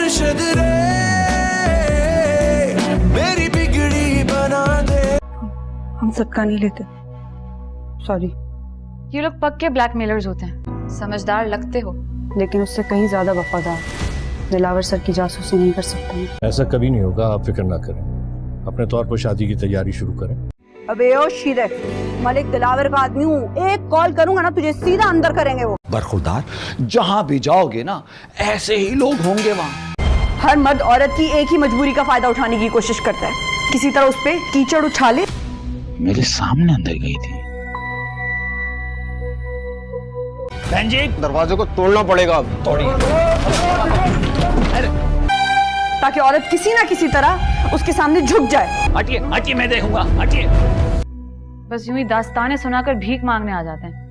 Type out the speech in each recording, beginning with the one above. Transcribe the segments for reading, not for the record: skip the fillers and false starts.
मुर्शिद रे मेरी बिगड़ी बना दे। हम सबका नहीं लेते, सॉरी। ये लोग पक्के ब्लैकमेलर्स होते हैं, समझदार लगते हो लेकिन उससे कहीं ज्यादा वफादार। दिलावर सर की जासूसी नहीं कर सकता मैं। ऐसा कभी नहीं होगा, आप फिक्र ना करें। अपने तौर पर शादी की तैयारी शुरू करें। अबे ओ शीरे, मलिक दिलावर का आदमी हूँ, एक कॉल करूंगा ना तुझे सीधा अंदर करेंगे वो। बरखुरदार, जहाँ भी जाओगे ना ऐसे ही लोग होंगे वहाँ। हर मर्द औरत की एक ही मजबूरी का फायदा उठाने की कोशिश करता है, किसी तरह उस पे कीचड़ उछाले। मेरे सामने अंदर गई थी। बहन जी, दरवाजे को तोड़ना पड़ेगा अब। तोड़िए। ताकि औरत किसी ना किसी तरह उसके सामने झुक जाए। हटिए हटिए, मैं देखूंगा, हटिए। बस यूं ही दास्तानें सुनाकर भीख मांगने आ जाते हैं।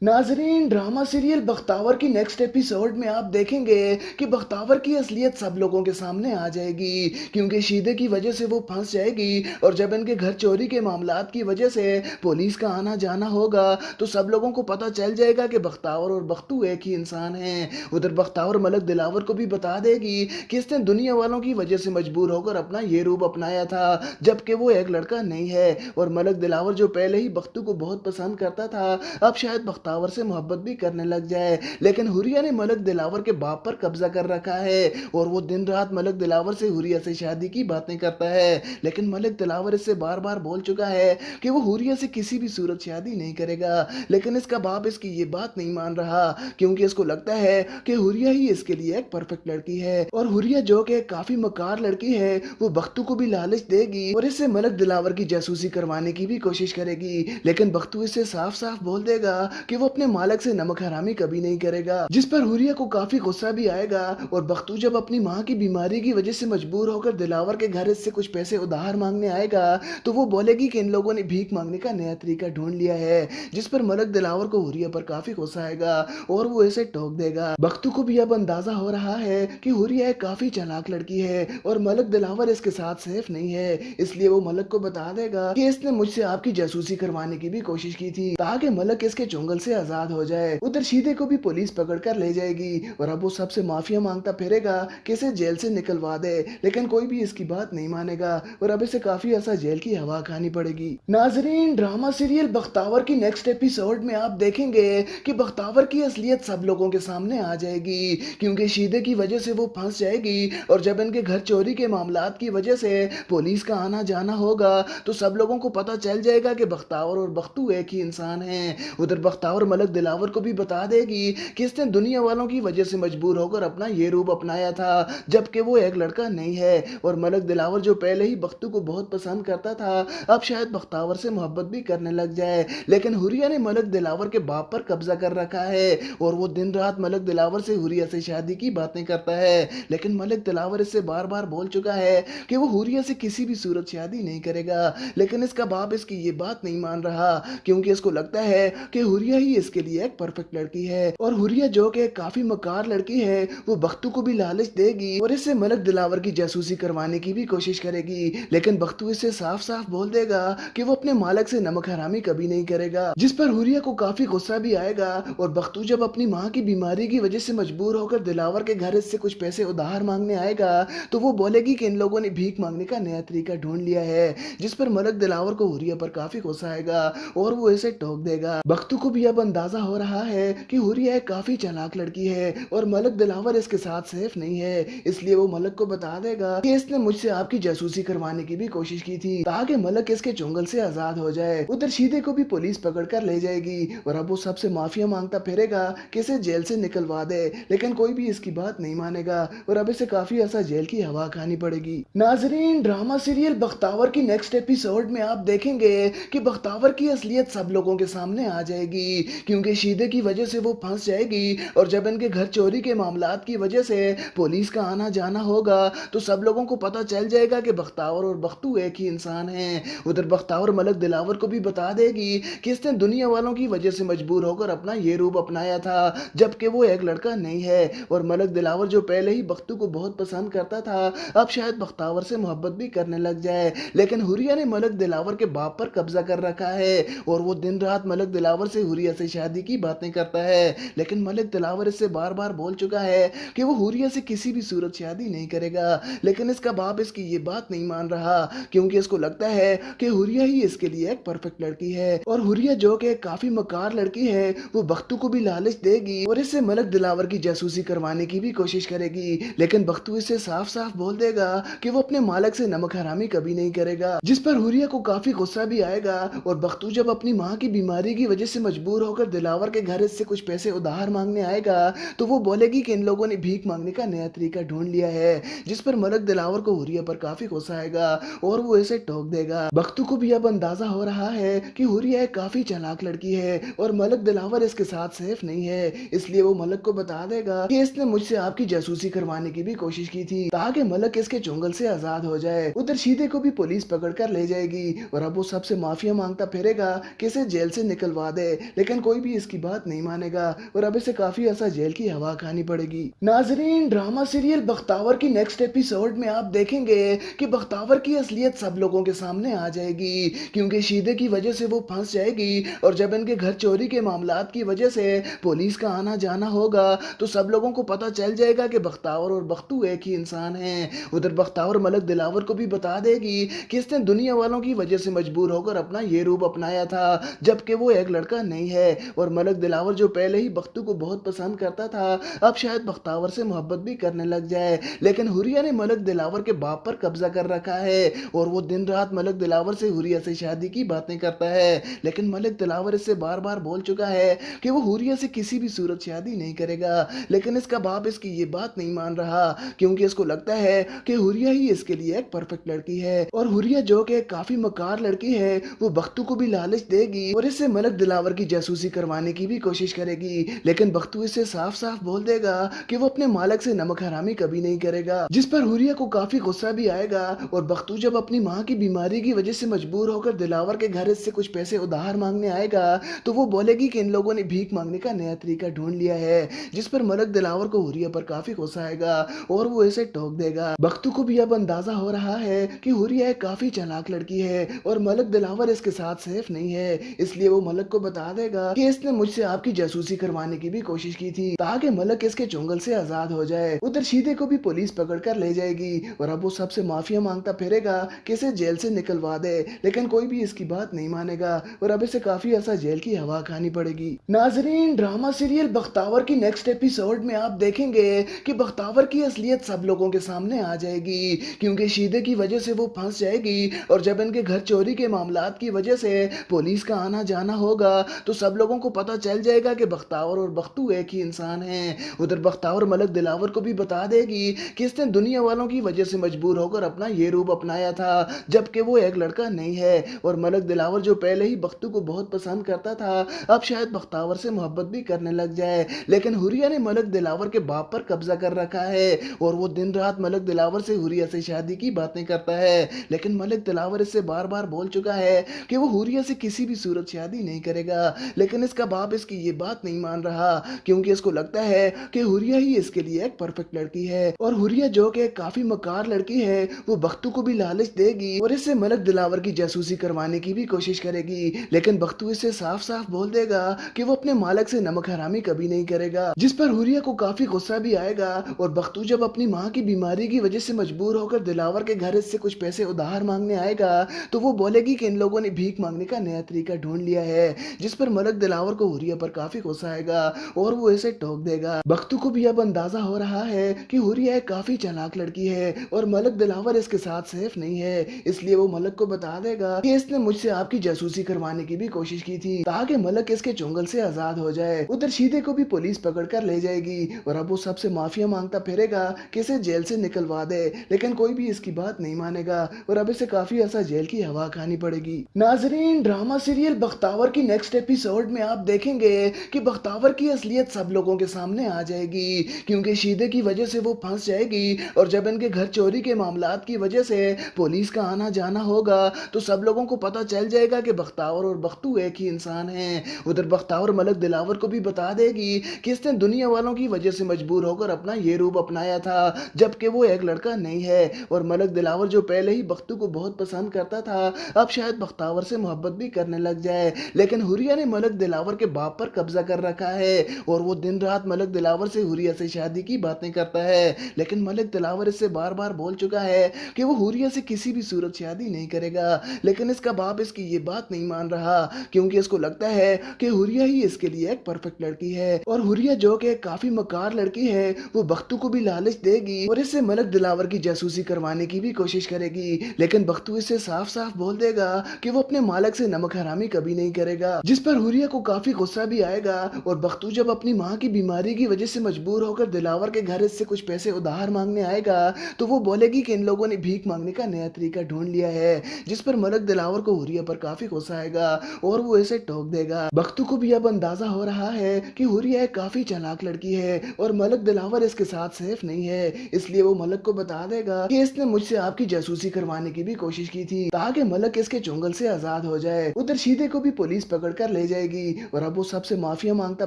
नाजरीन, ड्रामा सीरियल बख्तावर की नेक्स्ट एपिसोड में आप देखेंगे कि बख्तावर की असलियत सब लोगों के सामने आ जाएगी, क्योंकि शीदे की वजह से वो फंस जाएगी। और जब इनके घर चोरी के मामलात की वजह से पुलिस का आना जाना होगा तो सब लोगों को पता चल जाएगा कि बख्तावर और बख्तू एक ही इंसान हैं। उधर बख्तावर मलक दिलावर को भी बता देगी कि इसने दुनिया वालों की वजह से मजबूर होकर अपना ये रूप अपनाया था, जबकि वो एक लड़का नहीं है। और मलक दिलावर जो पहले ही बख्तू को बहुत पसंद करता था, अब शायद बख्तावर से मोहब्बत भी करने लग जाए। लेकिन हुरिया ने मलक दिलावर के बाप पर कब्जा कर रखा है और वो दिन रात मलक दिलावर से हुरिया से शादी की बातें करता है। लेकिन मलक दिलावर इससे बार बार बोल चुका है कि वो हुरिया से किसी भी सूरत शादी नहीं करेगा। लेकिन इसका बाप इसकी ये बात नहीं मान रहा, क्योंकि इसको लगता है कि हुरिया ही इसके लिए एक परफेक्ट लड़की है। और हुरिया जो कि काफी मकार लड़की है, वो बख्तू को भी लालच देगी और इससे मलक दिलावर की जासूसी करवाने की भी कोशिश करेगी। लेकिन बख्तू इससे साफ साफ बोल देगा कि वो अपने मालिक से नमक हरामी कभी नहीं करेगा, जिस पर हुरिया को काफी गुस्सा भी आएगा। और बख्तू जब अपनी माँ की बीमारी की वजह से मजबूर होकर दिलावर के घर से कुछ पैसे उधार मांगने आएगा तो वो बोलेगी कि इन लोगों ने भीख मांगने का नया तरीका ढूंढ लिया है, जिस पर मलक दिलावर को हुरिया पर काफी गुस्सा आएगा और वो इसे टोक देगा। बख्तू को भी अब अंदाजा हो रहा है कि हुरिया एक काफी चालाक लड़की है और मलक दिलावर इसके साथ सेफ नहीं है, इसलिए वो मलक को बता देगा कि इसने मुझसे आपकी जासूसी करवाने की भी कोशिश की थी ताकि मलक इसके चुंगल से आजाद हो जाए। उधर शीदे को भी पुलिस पकड़ कर ले जाएगी और अब वो सबसे माफिया मांगता फिरेगा कि इसे जेल से निकलवा दे, लेकिन कोई भी इसकी बात नहीं मानेगा और अब इसे काफी ऐसा जेल की हवा खानी पड़ेगी। नाजरीन, ड्रामा सीरियल बख्तावर की नेक्स्ट एपिसोड में आप देखेंगे कि बख्तावर की असलियत सब लोगों के सामने आ जाएगी, क्योंकि शीदे की वजह से वो फंस जाएगी। और जब इनके घर चोरी के मामलात की वजह से पुलिस का आना जाना होगा तो सब लोगों को पता चल जाएगा कि बख्तावर और बख्तू एक ही इंसान है। उधर बख्तावर मलक दिलावर को भी बता देगी कि इसने दुनिया वालों की वजह से मजबूर होकर अपना ये रूप अपनाया था, जबकि वो एक लड़का नहीं है। और मलक दिलावर जो पहले ही बख्तू को बहुत पसंद करता था, अब शायद बख्तावर से मोहब्बत भी करने लग जाए। लेकिन हुरिया ने मलक दिलावर के बाप पर कब्जा कर रखा है और वो दिन रात मलक दिलावर से हुरिया से शादी की बातें करता है। लेकिन मलक दिलावर इससे बार बार बोल चुका है कि वो हुरिया से किसी भी सूरत शादी नहीं करेगा। लेकिन इसका बाप इसकी ये बात नहीं मान रहा, क्योंकि इसको लगता है कि हुरिया ही इसके लिए एक परफेक्ट लड़की है। और हुरिया जो कि काफी मकार लड़की है, वो बख्तू को भी लालच देगी और इससे मलक दिलावर की जासूसी करवाने की भी कोशिश करेगी। लेकिन बख्तू इससे साफ साफ बोल देगा कि वो अपने मालिक से नमक हरामी कभी नहीं करेगा, जिस पर हुरिया को काफी गुस्सा भी आएगा। और बख्तू जब अपनी माँ की बीमारी की वजह से मजबूर होकर दिलावर के घर से कुछ पैसे उधार मांगने आएगा तो वो बोलेगी कि इन लोगों ने भीख मांगने का नया तरीका ढूंढ लिया है, जिस पर मलक दिलावर को हुरिया पर काफी गुस्सा आएगा और वो इसे टोक देगा। बख्तू को भी अब अंदाजा हो रहा है कि हुरिया एक काफी चालाक लड़की है और मलक दिलावर इसके साथ सेफ नहीं है, इसलिए वो मलक को बता देगा कि इसने मुझसे आपकी जासूसी करवाने की भी कोशिश की थी ताकि मलक इसके चुंगल से आजाद हो जाए। उधर शीदे को भी पुलिस पकड़ कर ले जाएगी और अब वो सबसे माफिया मांगता फिरेगा कि इसे जेल से निकलवा दे, लेकिन कोई भी इसकी बात नहीं मानेगा और अब इसे काफी ऐसा जेल की हवा खानी पड़ेगी। नाजरीन, ड्रामा सीरियल बख्तावर की नेक्स्ट एपिसोड में आप देखेंगे कि बख्तावर की असलियत सब लोगों के सामने आ जाएगी, क्योंकि शीदे की वजह से वो फंस जाएगी। और जब इनके घर चोरी के मामलात की वजह से पुलिस का आना जाना होगा तो सब लोगों को पता चल जाएगा कि बख्तावर और बख्तू एक ही इंसान हैं। उधर बख्तावर मलक दिलावर को भी बता देगी कि इसने दुनिया वालों की वजह से मजबूर होकर अपना ये रूप अपनाया था, जबकि वो एक लड़का नहीं है। और मलक दिलावर जो पहले ही बख्तू को बहुत पसंद करता था, अब शायद बख्तावर से मोहब्बत भी करने लग जाए। लेकिन हुरिया ने मलक दिलावर के बाप पर कब्जा कर रखा है और वो दिन रात मलक दिलावर से हुरिया से शादी की बातें करता है, लेकिन मलिक दिलावर इससे बार बार बोल चुका है कि वो हुरिया से किसी भी सूरत शादी नहीं करेगा। लेकिन इसका बाप इसकी ये बात नहीं मान रहा, क्योंकि इसको लगता है कि हुरिया ही इसके लिए एक परफेक्ट लड़की है। और हुरिया जो कि काफी मकार लड़की है, वो बख्तू को भी लालच देगी और इससे मलिक दिलावर की जासूसी करवाने की भी कोशिश करेगी। लेकिन बख्तू इससे साफ साफ बोल देगा कि वो अपने मालिक से नमक हरामी कभी नहीं करेगा, जिस पर हुरिया को काफी गुस्सा भी आएगा। और बख्तू जब अपनी माँ की बीमारी की वजह से मजबूर होकर दिलावर के घर इससे कुछ पैसे उधार मांगने आएगा, तो वो बोलेगी कि इन लोगों ने भीख मांगने का नया तरीका ढूंढ लिया है, जिस पर मलिक दिलावर को हुरिया पर काफी गुस्सा आएगा और वो इसे टोक देगा। बख्तू को भी अब अंदाजा हो रहा है कि हुरिया एक काफी चालाक लड़की है और मलिक दिलावर इसके साथ सेफ नहीं है, इसलिए वो मलिक को बता देगा कि इसने मुझसे आपकी जासूसी करवाने की भी कोशिश की थी ताकि मलिक इसके चुंगल से आजाद हो जाए। उधर शीदे को भी पुलिस पकड़ कर ले जाएगी और अब वो सबसे माफिया मांगता फिरेगा कि इसे जेल से निकलवा दे, लेकिन कोई भी इसकी बात नहीं मानेगा और अब इसे काफी ऐसा जेल की हवा खानी पड़ेगी। नाजरीन, ड्रामा सीरियल बख्तावर की नेक्स्ट एपिसोड में आप देखेंगे कि बख्तावर की असलियत सब लोगों के सामने आ जाएगी, क्योंकि शीदे की वजह से वो फंस जाएगी और जब इनके घर चोरी के मामलात की वजह से पुलिस का आना जाना होगा तो सब लोगों को पता चल जाएगा कि बख्तावर और बख्तू एक ही इंसान हैं। उधर बख्तावर मलिक दिलावर को भी बता देगी कि इसने दुनिया वालों की वजह से मजबूर होकर अपना ये रूप अपनाया था, जबकि वो एक लड़का नहीं है। और मलिक दिलावर जो पहले ही बख्तू को बहुत पसंद करता था, अब शायद बख्तावर से मोहब्बत भी करने लग जाए। लेकिन हुरिया ने मलिक दिलावर के बाप पर कब्जा कर रखा है और वो दिन रात मलिक दिलावर से हुरिया से शादी की बातें करता है, लेकिन मलिक दिलावर इससे बार बार बोल चुका है कि वो हुरिया से किसी भी सूरत शादी नहीं करेगा। लेकिन इसका बाप इसकी ये बात नहीं मान रहा, क्योंकि इसको लगता है कि हुरिया ही इसके लिए एक परफेक्ट लड़की है। और हुरिया जो कि काफी मकार लड़की है, वो बख्तू को भी लालच देगी और इससे मलिक दिलावर की जासूसी करवाने की भी कोशिश करेगी। लेकिन बख्तू इससे साफ साफ बोल देगा कि वो अपने मालिक से नमक हरामी कभी नहीं करेगा, जिस पर हुरिया को काफी गुस्सा भी आएगा। और बख्तू जब अपनी माँ की बीमारी की वजह से मजबूर होकर दिलावर के घर से कुछ पैसे उधार मांगने आएगा, तो वो बोलेगी कि इन लोगों ने भीख मांगने का नया तरीका ढूंढ लिया है, जिस पर मलिक दिलावर को हुरिया पर काफी गुस्सा आएगा और वो इसे टोक देगा। बख्तू को भी अब अंदाजा हो रहा है कि हुरिया एक काफी चालाक लड़की है और मलिक दिलावर इसके साथ सेफ नहीं है, इसलिए वो मलिक को बता देगा कि इसने मुझसे आपकी जासूसी करवाने की भी कोशिश की थी ताकि मलिक इसके चुंगल से आजाद हो जाए। उधर शीदे को भी पुलिस पकड़ कर ले जाएगी और अब वो सबसे माफिया मांगता फिरेगा कि इसे जेल से निकलवा दे, लेकिन कोई भी इसकी बात नहीं मानेगा और अब इसे काफी ऐसा जेल की हवा खानी पड़ेगी। नाजरीन, ड्रामा सीरियल बख्तावर की नेक्स्ट एपिसोड में आप देखेंगे कि बख्तावर की असलियत सब लोगों के सामने आ जाएगी, क्योंकि शीदे की वजह से वो फंस जाएगी और जब इनके घर चोरी के मामलात की वजह से पुलिस का आना जाना होगा तो सब लोगों को पता चल जाएगा कि बख्तावर और बख्तू एक ही इंसान हैं। उधर बख्तावर मलिक दिलावर को भी बता देगी कि इसने दुनिया वालों की वजह से मजबूर होकर अपना ये रूप अपनाया था, जबकि वो एक लड़का नहीं है। और मलिक दिलावर जो पहले ही बख्तू को बहुत पसंद करता था, अब शायद बख्तावर से मोहब्बत भी करने लग जाए। लेकिन हुरिया ने मलिक दिलावर के बाप पर कब्जा कर रखा है और वो दिन रात मलिक दिलावर से हुरिया से शादी की बातें करता है, लेकिन मलिक दिलावर इससे बार बार बोल चुका है कि वो हुरिया से किसी भी सूरत शादी नहीं करेगा। लेकिन इसका बाप इसकी ये बात नहीं मान रहा, क्योंकि इसको लगता है कि हुरिया ही इसके लिए एक परफेक्ट लड़की है। और हुरिया जो कि काफी मकार लड़की है, वो बख्तू को भी लालच देगी और इससे मलिक दिलावर की जासूसी करवाने की भी कोशिश करेगी। लेकिन बख्तू इससे साफ साफ बोल देगा कि वो अपने मालिक से नमक हरामी कभी नहीं करेगा, जिस पर हुरिया को काफी गुस्सा भी आएगा। और बख्तू जब अपनी माँ की बीमारी की वजह से मजबूर होकर दिलावर के घर से कुछ पैसे उधार मांगने आएगा, तो वो बोलेगी कि इन लोगों ने भीख मांगने का नया तरीका ढूंढ लिया है, जिस पर मलिक दिलावर को हुरिया पर काफी गुस्सा आएगा और वो इसे टोक देगा। बख्तू को भी अब अंदाजा हो रहा है कि हुरिया एक काफी चालाक लड़की है और मलिक दिलावर इसके साथ सेफ नहीं है, इसलिए वो मलिक को बता देगा कि इसने मुझसे आपकी जासूसी करवाने की भी कोशिश की थी ताकि मलिक इसके चुंगल से आजाद हो जाए। उधर शीदे को भी पुलिस पकड़ कर ले जाएगी और अब वो सबसे माफिया मांगता फिरेगा कि इसे जेल से निकलवा दे, लेकिन कोई भी इसकी बात नहीं मानेगा और अब इसे काफी ऐसा जेल की हवा खानी पड़ेगी। नाजरीन, ड्रामा सीरियल बख्तावर की नेक्स्ट एपिसोड में आप देखेंगे कि बख्तावर की असलियत सब लोगों के सामने आ जाएगी, क्योंकि शीदे की वजह से वो फंस जाएगी और जब इनके घर चोरी के मामलात की वजह से पुलिस का आना जाना होगा तो सब लोगों को पता चल जाएगा कि बख्तावर और बख्तू एक ही इंसान हैं। उधर बख्तावर मलिक दिलावर को भी बता देगी कि इसने दुनिया वालों की वजह से मजबूर होकर अपना ये रूप अपनाया था, जबकि वो एक लड़का नहीं है। और मलिक दिलावर जो पहले ही बख्तू को बहुत पसंद करता था, अब शायद बख्तावर से मोहब्बत भी करने लग जाए। लेकिन हुरिया ने मलक दिलावर के बाप पर कब्जा कर रखा है और वो दिन रात मलक दिलावर से हुरिया से शादी की बातें करता है। लेकिन मलक दिलावर इससे बार बार बोल चुका है कि वो हुरिया से किसी भी सूरत शादी नहीं करेगा, लेकिन इसका बाप इसकी ये बात नहीं मान रहा क्योंकि इसको लगता है कि हुरिया ही इसके लिए एक परफेक्ट लड़की है। और हुरिया जो कि काफी मकार लड़की है, वो बख्तू को भी लालच देगी और इससे मलक दिलावर की जासूसी करवाने की भी कोशिश करेगी। लेकिन बख्तू इससे साफ साफ बोल देगा कि वो अपने मालिक से नमक हरामी कभी नहीं करेगा, जिस पर हुरिया को काफी गुस्सा भी आएगा। और बख्तू जब अपनी माँ की बीमारी की वजह से मजबूर होकर दिलावर के घर इससे कुछ पैसे उधार मांगने आएगा तो वो बोलेगी कि इन लोगों ने भीख मांगने का नया तरीका ढूंढ लिया है, जिस पर मलक दिलावर को हुरिया पर काफी गुस्सा आएगा और वो इसे टोक देगा। बख्तू को भी अब अंदाजा हो रहा है कि हुरिया एक काफी चालाक लड़की है और मलक दिलावर इसके साथ सेफ नहीं है, इसलिए वो मलक को बता देगा कि इसने मुझसे आपकी जासूसी करवाने की भी कोशिश की थी ताकि मलक इसके चुंगल से आजाद हो जाए। उधर शीदे को भी पुलिस पकड़ कर ले जाएगी और अब वो सबसे माफिया मांगता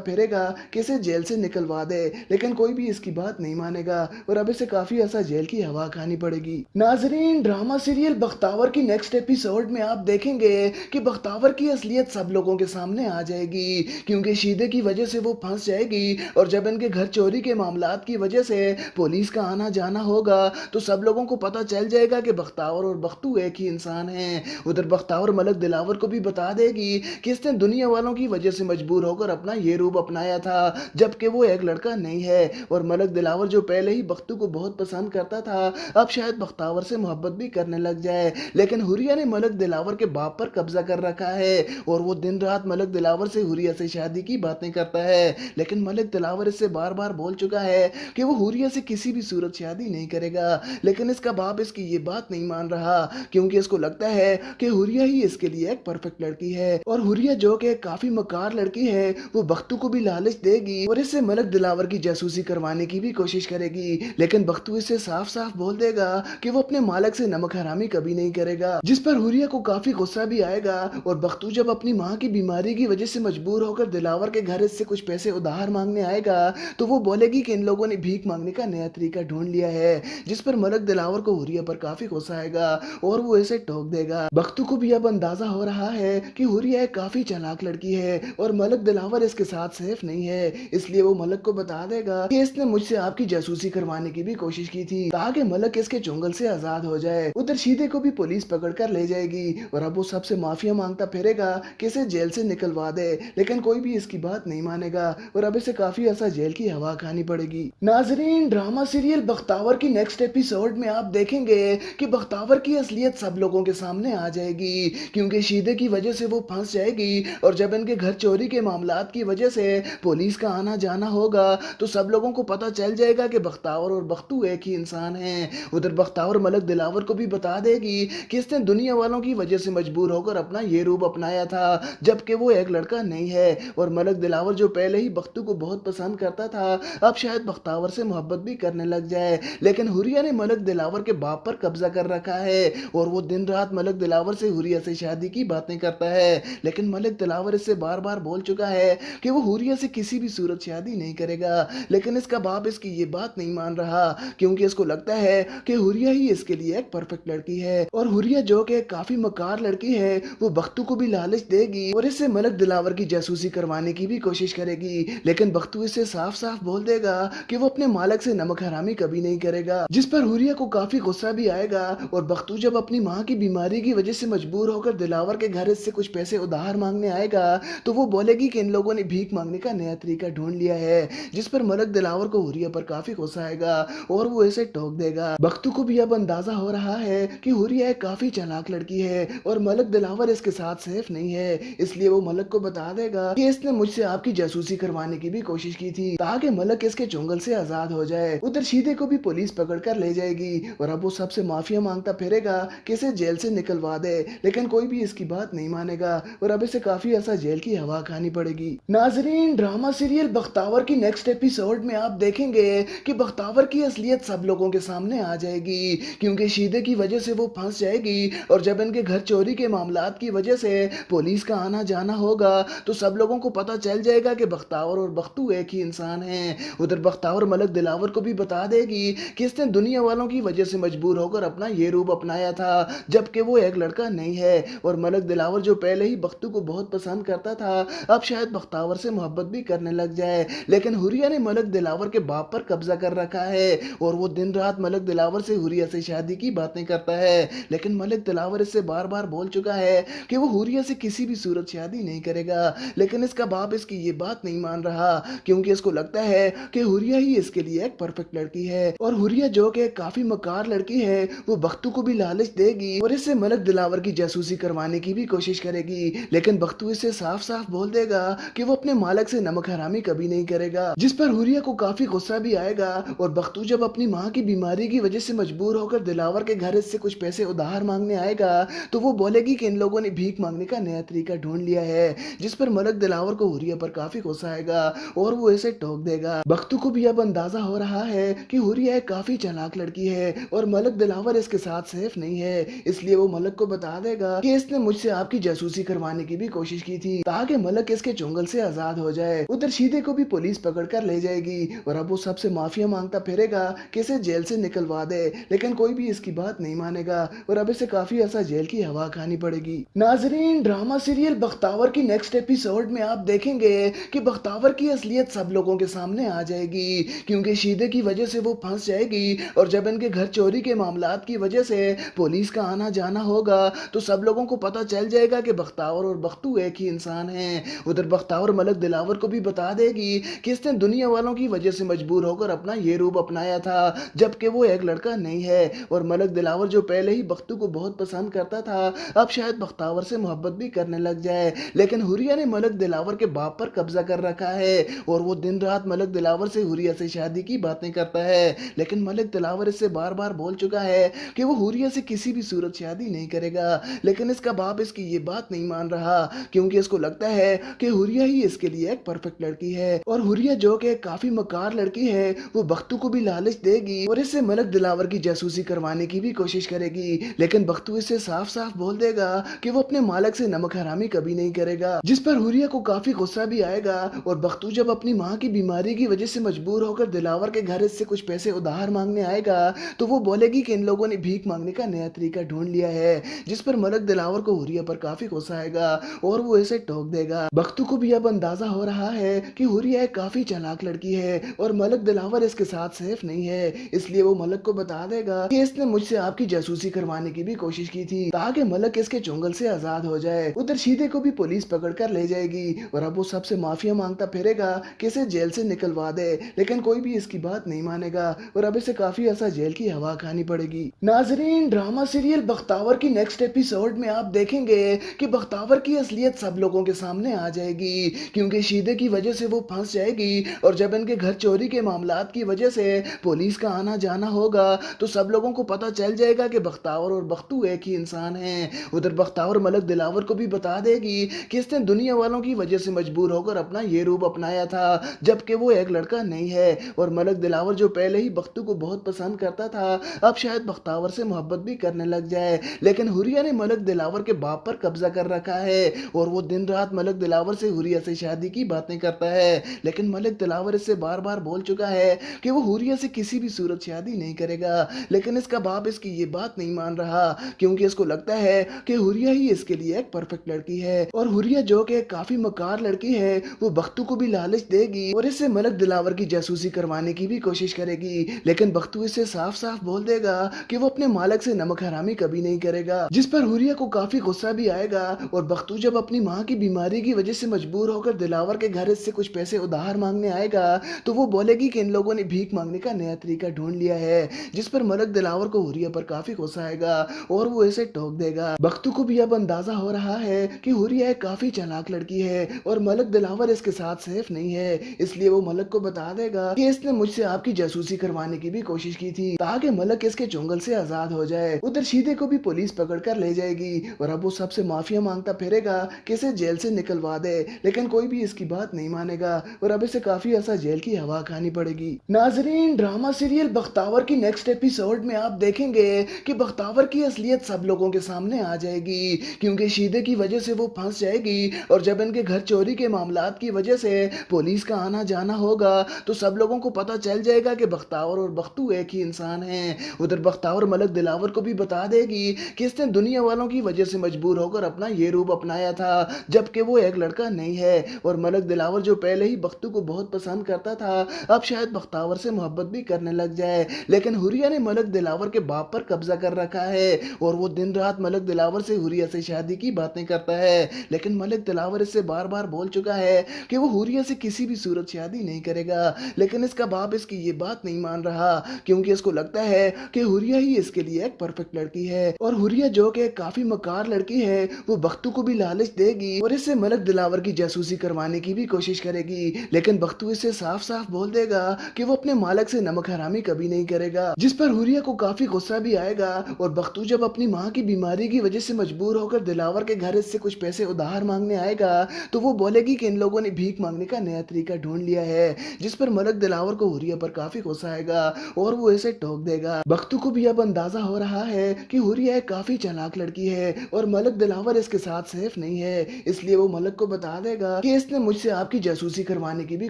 फिरेगा कि इसे जेल से निकलवा दे, लेकिन कोई भी इसकी बात नहीं मानेगा और अब इसे काफी ऐसा जेल की हवा खानी पड़ेगी। नाजरीन, ड्रामा सीरियल बख्तावर की नेक्स्ट एपिसोड में आप देखेंगे कि बख्तावर की असलियत सब लोगों के सामने आ जाएगी क्योंकि शीदे की वजह से वो फंस जाएगी और जब इनके घर चोरी के मामलात की वजह से पुलिस का आना जाना होगा तो सब लोगों को पता चल जाएगा कि बख्तावर और बख्तू एक ही इंसान हैं। उधर बख्तावर मलक दिलावर को भी बता देगी कि इसने दुनिया वालों की वजह से मजबूर होकर अपना ये रूप अपनाया था, जबकि वो एक लड़का नहीं है। और मलक दिलावर जो पहले ही बख्तू को बहुत पसंद करता था, अब शायद बख्तावर से मोहब्बत भी करने लग जाए। लेकिन हुरिया ने मलक दिलावर के बाप पर कब्जा कर रखा है और वो दिन रात मलक दिलावर से हुरिया से शादी की बातें करता है। लेकिन मलक दिलावर इससे बार बार बोल चुका है कि वो हुरिया से किसी भी सूरत शादी नहीं करेगा, लेकिन इसका बाप इसकी ये बात नहीं मान रहा क्योंकि इसको लगता है कि हुरिया ही इसके लिए एक परफेक्ट लड़की है। और हुरिया जो कि काफी मकार लड़की है, वो बख्तू को भी लालच देगी और इससे मलक दिलावर की जासूसी करवाने की भी कोशिश करेगी। लेकिन बख्तू इससे साफ साफ बोल देगा कि वो अपने मालिक से नमक हरामी कभी नहीं करेगा, जिस पर हुरिया को काफी गुस्सा भी आएगा। और बख्तू जब अपनी माँ की बीमारी की वजह से मजबूर होकर दिलावर के घर इससे कुछ पैसे उधार मांगने आएगा तो वो बोलेगी कि इन लोगों ने भीख मांगने का नया तरीका ढूंढ लिया है, जिस पर मलक दिलावर को हुरिया पर काफी गुस्सा आएगा और वो इसे टोक देगा। बख्तू को भी अब अंदाजा हो रहा है कि हुरिया एक काफी चालाक लड़की है और मलक दिलावर इसके साथ सेफ नहीं है, इसलिए वो मलक को बता देगा कि इसने मुझसे आपकी जासूसी करवाने की भी कोशिश की थी ताकि मलक इसके चुंगल से आजाद हो जाए। उधर शीदे को भी पुलिस पकड़ कर ले जाएगी और अब वो सबसे माफिया मांगता फिरेगा कि इसे जेल से निकलवा दे, लेकिन कोई भी इसकी बात नहीं मानेगा और अब इसे काफी ऐसा जेल की हवा खानी पड़ेगी। नाजरीन, ड्रामा सीरियल बख्तावर की नेक्स्ट एपिसोड में आप देखेंगे कि बख्तावर की असलियत सब लोगों के सामने आ जाएगी क्योंकि शीदे की वजह से वो फंस जाएगी और जब इनके घर चोरी के मामलात की वजह से पुलिस का आना जाना होगा तो सब लोगों को पता चल जाएगा कि बख्तावर और बख्तू एक ही इंसान हैं। उधर बख्तावर मलक दिलावर को भी बता देगी कि इसने दुनिया वालों की वजह से मजबूर होकर अपना ये रूप अपनाया था, जबकि वो एक लड़का नहीं है। और मलक दिलावर जो पहले ही बख्तू को बहुत पसंद करता था, अब शायद बख्तावर से मोहब्बत भी करने लग जाए। लेकिन हुरिया ने मलक दिलावर के बाप पर कब्जा कर रखा है और वो दिन रात मलक दिलावर से हुरिया से शादी की बातें करता है। लेकिन मलक दिलावर इससे बार बार बोल चुका है कि वो हुरिया से किसी भी सूरत शादी नहीं करेगा, लेकिन इसका बाप इसकी ये बात नहीं मान रहा क्योंकि इसको लगता है कि हुरिया ही इसके लिए एक परफेक्ट लड़की है। और हुरिया जो कि काफी मकार लड़की है, वो बख्तू को भी लालच देगी और इससे मलक दिलावर की जासूसी करवाने की भी कोशिश करेगी। लेकिन बख्तू इससे साफ साफ बोल देगा कि वो अपने मालिक से नमक हरामी कभी नहीं करेगा, जिस पर हुरिया को काफी गुस्सा भी आएगा। और बख्तू जब अपनी माँ की बीमारी की वजह से मजबूर होकर दिलावर के घर इससे कुछ पैसे उधार मांगने आएगा तो वो बोलेगी कि इन लोगों ने भीख मांगने का नया तरीका ढूंढ लिया है, जिस पर मलक दिलावर को हुरिया पर काफी गुस्सा आएगा और वो इसे टोक देगा। बख्तू को भी अब अंदाजा हो रहा है कि हुरिया एक काफी चालाक लड़की है और मलक दिलावर इसके साथ सेफ नहीं है, इसलिए वो मलक को बता देगा कि इसने मुझसे आपकी जासूसी करवाने की भी कोशिश की थी ताकि मलक इसके चुंगल से आजाद हो जाए। उधर शीदे को भी पुलिस पकड़ कर ले जाएगी और अब वो सबसे माफिया मांगता फिरेगा कि इसे जेल से निकलवा दे, लेकिन कोई भी इसकी बात नहीं मानेगा और अब इसे काफी ऐसा जेल की हवा खानी पड़ेगी। नाजरीन, ड्रामा सीरियल बख्तावर की नेक्स्ट एपिसोड में आप देखेंगे कि बख्तावर की असलियत सब लोगों के सामने आ जाएगी क्योंकि शीदे की वजह से वो फंस जाएगी और जब इनके घर चोरी के मामलात की वजह से पुलिस का आना जाना होगा तो सब लोगों को पता चल जाएगा कि बख्तावर और बख्तू एक ही इंसान हैं। उधर बख्तावर मलक दिलावर को भी बता देगी कि इसने दुनिया वालों की वजह से मजबूर होकर अपना ये रूप अपनाया था, जबकि वो एक लड़का नहीं है। और मलक दिलावर जो पहले ही बख्तू को बहुत पसंद पसंद करता था, अब शायद बख्तावर से मोहब्बत भी करने लग जाए। लेकिन हुरिया ने मलक दिलावर के बाप पर कब्जा कर रखा है और वो दिन रात मलक दिलावर से हुरिया से शादी की बातें करता है। लेकिन मलक दिलावर इससे बार बार बोल चुका है कि वो हुरिया से किसी भी सूरत शादी नहीं करेगा, लेकिन इसका बाप इसकी ये बात नहीं मान रहा क्योंकि इसको लगता है कि हुरिया ही इसके लिए एक परफेक्ट लड़की है। और हुरिया जो कि काफी मकार लड़की है, वो बख्तू को भी लालच देगी और इससे मलक दिलावर की जासूसी करवाने की भी कोशिश करेगी। लेकिन बख्तू इससे साफ साफ बोल देगा कि वो अपने मालिक से नमक हरामी कभी नहीं करेगा, जिस पर हुरिया को काफी गुस्सा भी आएगा। और बख्तू जब अपनी माँ की बीमारी की वजह से मजबूर होकर दिलावर के घर से कुछ पैसे उधार मांगने आएगा तो वो बोलेगी कि इन लोगों ने भीख मांगने का नया तरीका ढूंढ लिया है, जिस पर मलक दिलावर को हुरिया पर काफी गुस्सा आएगा और वो इसे टोक देगा। बख्तू को भी अब अंदाजा हो रहा है कि हुरिया एक काफी चालाक लड़की है और मलक दिलावर इसके साथ सेफ नहीं है, इसलिए वो मलक को बता देगा कि इसने मुझसे आपकी जासूसी करवाने की भी कोशिश की थी ताकि मलक इसके चुंगल से आजाद हो जाए। उधर शीदे को भी पुलिस पकड़ कर ले जाएगी और अब वो सबसे माफिया मांगता फिरेगा कि इसे जेल से निकलवा दे, लेकिन कोई भी इसकी बात नहीं मानेगा और अब इसे काफी ऐसा जेल की हवा खानी पड़ेगी। नाजरीन, ड्रामा सीरियल बख्तावर की नेक्स्ट एपिसोड में आप देखेंगे कि बख्तावर की असलियत सब लोगों के सामने आ जाएगी क्योंकि शीदे की वजह से वो फंस जाएगी और जब इनके घर चोरी के मामलात की वजह से पुलिस का आना जाना होगा तो सब लोगों को पता चल जाएगा कि बख्तावर और बख्तू एक ही इंसान हैं। उधर बख्तावर मलक दिलावर को भी बता देगी कि इसने दुनिया वालों की वजह से मजबूर होकर अपना ये रूप अपनाया था, जबकि वो एक लड़का नहीं है। और मलक दिलावर जो पहले ही बख्तू को बहुत पसंद करता था, अब शायद बख्तावर से मोहब्बत भी करने लग जाए। लेकिन हुरिया ने मलक दिलावर के बाप पर कब्जा कर रखा है और वो दिन रात मलक दिलावर से हुरिया से शादी की बातें करता है। लेकिन मलक दिलावर इससे बार बार बोल चुका है कि वो हुरिया से किसी भी सूरत शादी नहीं करेगा, लेकिन इसका बाप इसकी ये बात नहीं मान रहा क्योंकि इसको लगता है कि हुरिया ही इसके लिए एक परफेक्ट लड़की है। और हुरिया जो कि काफी मकार लड़की है, वो बख्तू को भी लालच देगी और इससे मलक दिलावर की जासूसी करवाने की भी कोशिश करेगी। लेकिन बख्तू इससे साफ साफ बोल देगा कि वो अपने मालिक से नमक हरामी कभी नहीं करेगा, जिस पर हुरिया को काफी गुस्सा भी आएगा। और बख्तू जब अपनी माँ की बीमारी की वजह से मजबूर होकर दिलावर के घर से कुछ पैसे उधार मांगने आएगा तो वो बोलेगी कि इन लोगों ने भीख मांगने का नया तरीका ढूंढ लिया है, जिस पर मलक दिलावर को हुरिया पर काफी गुस्सा आएगा और वो इसे टोक देगा। बख्तू को भी अब अंदाजा हो रहा है कि हुरिया एक काफी चालाक लड़की है और मलक दिलावर इसके साथ सेफ नहीं है, इसलिए वो मलक को बता देगा कि इसने मुझसे आपकी जासूसी करवाने की भी कोशिश की थी ताकि मलक इसके चुंगल से आजाद हो जाए। उधर शीदे को भी पुलिस पकड़ कर ले जाएगी और अब वो सबसे माफिया मांगता फिरेगा कि इसे जेल से निकलवा दे, लेकिन कोई भी इसकी बात नहीं मानेगा और अब इसे काफी ऐसा जेल की हवा खानी पड़ेगी। नाजरीन, ड्रामा सीरियल बख्तावर की नेक्स्ट एपिसोड में आप देखेंगे कि बख्तावर की असलियत सब लोगों के सामने आ जाएगी क्योंकि शीदे की वजह से वो फंस जाएगी और जब इनके घर चोरी के मामलात की वजह से पुलिस का आना जाना होगा तो सब लोगों को पता चल जाएगा कि बख्तावर और बख्तू एक ही इंसान हैं। उधर बख्तावर मलक दिलावर को भी बता देगी कि इसने दुनिया वालों की वजह से मजबूर होकर अपना ये रूप अपनाया था, जबकि वो एक लड़का नहीं है। और मलक दिलावर जो पहले ही बख्तू को बहुत पसंद करता था, अब शायद बख्तावर से मोहब्बत भी करने लग जाए। लेकिन हुरिया ने मलक दिलावर के बाप पर कब्जा कर रखा है और वो दिन रात मलक दिलावर से हुरिया से शादी की बातें करता है। लेकिन मलक दिलावर इससे बार बार बोल चुका है कि वो हुरिया से किसी भी सूरत शादी नहीं करेगा, लेकिन इसका बाप इसकी ये बात नहीं मान रहा क्योंकि इसको लगता है कि हुरिया ही इसके लिए एक परफेक्ट लड़की है। और हुरिया जो कि काफी मकार लड़की है, वो बख्तू को भी लालच देगी और इससे मलक दिलावर की जासूसी करवाने की भी कोशिश करेगी। लेकिन बख्तू इससे साफ साफ बोल देगा कि वो अपने मालिक से नमक हरामी कभी नहीं करेगा, जिस पर हुरिया को काफी गुस्सा भी आएगा। और बख्तू जब अपनी माँ की बीमारी की वजह से मजबूर होकर दिलावर के घर से कुछ पैसे उधार मांगने आएगा तो वो बोलेगी कि इन लोगों ने भीख मांगने का नया तरीका ढूंढ लिया है, जिस पर मलक दिलावर को हुरिया पर काफी गुस्सा आएगा और वो इसे टोक देगा। बख्तू को भी अब अंदाजा हो रहा है कि हुरिया एक काफी चालाक लड़की है और मलक दिलावर इसके साथ सेफ नहीं है, इसलिए वो मलक को बता देगा कि इसने मुझसे आपकी जासूसी करवाने की भी कोशिश की थी ताकि मलक इसके चुंगल से आजाद हो जाए। उधर शीदे को भी पुलिस पकड़ कर ले जाएगी और अब वो सबसे माफिया मांगता फिरेगा कि इसे जेल से निकलवा दे, लेकिन कोई भी इसकी बात नहीं मानेगा और अब इसे काफी ऐसा जेल की हवा खानी पड़ेगी। नाजरीन, ड्रामा सीरियल बख्तावर की नेक्स्ट एपिसोड में आप देखेंगे कि बख्तावर की असलियत सब लोगों के सामने आ जाएगी क्योंकि शीदे की वजह से वो फंस जाएगी और जब इनके घर चोरी के मामलात की वजह से पुलिस का आना जाना होगा तो सब लोगों को पता चल जाएगा कि बख्तावर और बख्तू एक ही इंसान हैं। उधर बख्तावर मलक दिलावर को भी बता देगी कि इसने दुनिया वालों की वजह से मजबूर होकर अपना ये रूप अपनाया था, जबकि वो एक लड़का नहीं है। और मलक दिलावर जो पहले ही बख्तू को बहुत पसंद करता था, अब शायद बख्तावर से मोहब्बत भी करने लग जाए। लेकिन हुरिया ने मलक दिलावर के बाप पर कब्जा कर रखा है और वो दिन रात मलक दिलावर से हुरिया से शादी की बातें करता है। लेकिन मलक दिलावर इससे बार बार बोल चुका है कि वो हुरिया से किसी भी सूरत शादी नहीं करेगा। लेकिन इसका बाप इसकी ये बात नहीं मान रहा, क्योंकि इसको लगता है कि हुरिया ही इसके लिए एक परफेक्ट लड़की है। और हुरिया जो कि काफी मकार लड़की है, वो बख्तू को भी लालच देगी और इससे मलक दिलावर की जासूसी करवाने की भी कोशिश करेगी। लेकिन बख्तू इससे साफ साफ बोल देगा कि वो अपने मालिक से नमक हरामी कभी नहीं करेगा, जिस पर हुरिया को काफी गुस्सा भी आएगा। और बख्तू जब अपनी माँ की बीमारी की वजह से मजबूर होकर दिलावर के घर इससे कुछ पैसे उधार मांगने आएगा, तो वो बोलेगी कि इन लोगों ने भीख मांगने का नया तरीका ढूंढ लिया है, जिस पर मलक दिलावर को हुरिया पर काफी गुस्सा आएगा और वो इसे टोक देगा। बख्तू को भी अब अंदाजा हो रहा है कि हुरिया एक काफी चालाक लड़की है और मलक दिलावर इसके साथ सेफ नहीं है, इसलिए वो मलक को बता देगा कि इसने मुझसे आपकी जासूसी करवाने की भी